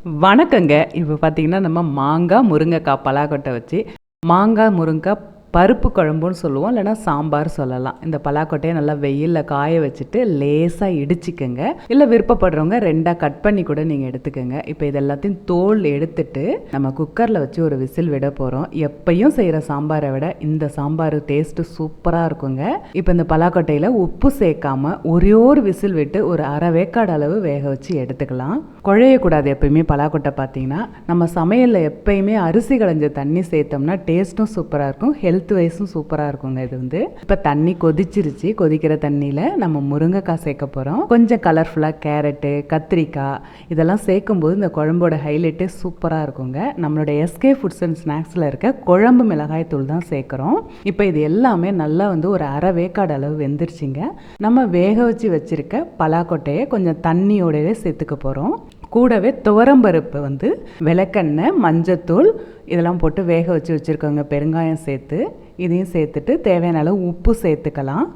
வணக்கங்க. இப்போ பார்த்தீங்கன்னா, நம்ம மாங்காய், முருங்கைக்காய் பலாக்கொட்டை வச்சு மாங்காய், முருங்காய் பருப்பு குழம்புன்னு சொல்லுவோம். இல்லைனா சாம்பார் சொல்லலாம். இந்த பலாக்கொட்டையை நல்லா வெயிலில் காய வச்சுட்டு லேசாக இடிச்சிக்கங்க. இல்லை விருப்பப்படுறவங்க 2ஆக கட் பண்ணி கூட நீங்கள் எடுத்துக்கோங்க. இப்போ இது எல்லாத்தையும் தோல் எடுத்துட்டு நம்ம குக்கரில் வச்சு ஒரு விசில் விட போகிறோம். எப்பயும் செய்கிற சாம்பாரை விட இந்த சாம்பார் டேஸ்ட்டு சூப்பராக இருக்குங்க. இப்போ இந்த பலாக்கொட்டையில் உப்பு சேர்க்காம ஒரே ஒரு விசில் விட்டு ஒரு அரை வேக்காடு அளவு வேக வச்சு எடுத்துக்கலாம். குழையக்கூடாது. எப்பயுமே பலாக்கொட்டை பார்த்தீங்கன்னா நம்ம சமையலில் எப்பயுமே அரிசி களைஞ்ச தண்ணி சேர்த்தோம்னா டேஸ்ட்டும் சூப்பராக இருக்கும், ஹெல்த் வைஸும் சூப்பராக இருக்குங்க. இது இப்போ தண்ணி கொதிச்சிருச்சு. கொதிக்கிற தண்ணியில் நம்ம முருங்கைக்காய் சேர்க்க போகிறோம். கொஞ்சம் கலர்ஃபுல்லாக கேரட்டு, கத்திரிக்காய் இதெல்லாம் சேர்க்கும்போது இந்த குழம்போட ஹைலைட்டே சூப்பராக இருக்குங்க. நம்மளோட எஸ்கே ஃபுட்ஸ் அண்ட் ஸ்நாக்ஸில் இருக்க குழம்பு மிளகாய் தூள் தான் சேர்க்குறோம். இப்போ இது எல்லாமே நல்லா ஒரு அரை வேக்காடு அளவு வெந்துருச்சுங்க. நம்ம வேக வச்சு வச்சுருக்க பலாக்கொட்டையை கொஞ்சம் தண்ணியோடவே சேர்த்துக்க போகிறோம். கூடவே துவரம்பருப்பு விளக்கெண்ணெய், மஞ்சத்தூள் இதெல்லாம் போட்டு வேக வச்சு வச்சுருக்கோங்க. பெருங்காயம் சேர்த்து இதையும் சேர்த்துட்டு தேவையான அளவு உப்பு சேர்த்துக்கலாம்.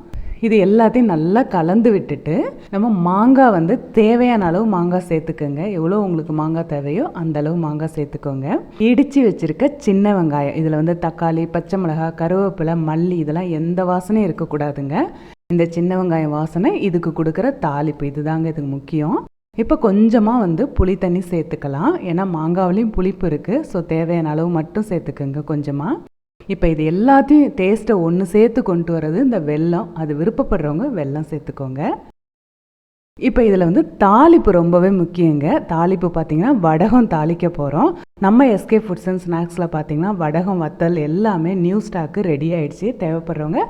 இது எல்லாத்தையும் நல்லா கலந்து விட்டுட்டு நம்ம மாங்காய் தேவையான அளவு மாங்காய் சேர்த்துக்கோங்க. எவ்வளோ உங்களுக்கு மாங்காய் தேவையோ அந்த அளவு மாங்காய் சேர்த்துக்கோங்க. இடித்து வச்சுருக்க சின்ன வெங்காயம், இதில் தக்காளி, பச்சை மிளகாய், கருவேப்பிலை, மல்லி இதெல்லாம் எந்த வாசனையும் இருக்கக்கூடாதுங்க. இந்த சின்ன வெங்காயம் வாசனை இதுக்கு கொடுக்குற தாளிப்பு, இதுதாங்க இதுக்கு முக்கியம். இப்போ கொஞ்சமாக புளி தண்ணி சேர்த்துக்கலாம். ஏன்னா மாங்காவிலையும் புளிப்பு இருக்குது. ஸோ தேவையான அளவு மட்டும் சேர்த்துக்கோங்க கொஞ்சமாக. இப்போ இது எல்லாத்தையும் டேஸ்ட்டை ஒன்று சேர்த்து கொண்டு வர்றது இந்த வெல்லம். அது விருப்பப்படுறவங்க வெல்லம் சேர்த்துக்கோங்க. இப்போ இதில் தாளிப்பு ரொம்பவே முக்கியங்க. தாளிப்பு பார்த்திங்கன்னா வடகம் தாளிக்க போகிறோம். நம்ம எஸ்கே ஃபுட்ஸ் அண்ட் ஸ்நாக்ஸில் பார்த்திங்கன்னா வடகம், வத்தல் எல்லாமே நியூ ஸ்டாக்கு ரெடி ஆகிடுச்சு. தேவைப்படுறவங்க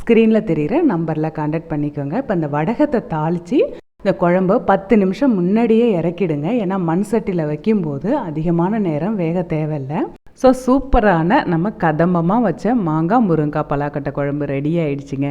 ஸ்க்ரீனில் தெரிகிற நம்பரில் கான்டாக்ட் பண்ணிக்கோங்க. இப்போ இந்த வடகத்தை தாளித்து இந்த குழம்பு 10 நிமிஷம் முன்னாடியே இறக்கிடுங்க. ஏன்னா மண் சட்டியில் வைக்கும்போது அதிகமான நேரம் வேக தேவையில்லை. ஸோ சூப்பரான நம்ம கதம்பமாக வச்ச மாங்காய், முருங்காய் பலாக்கொட்டை குழம்பு ரெடி ஆகிடுச்சிங்க.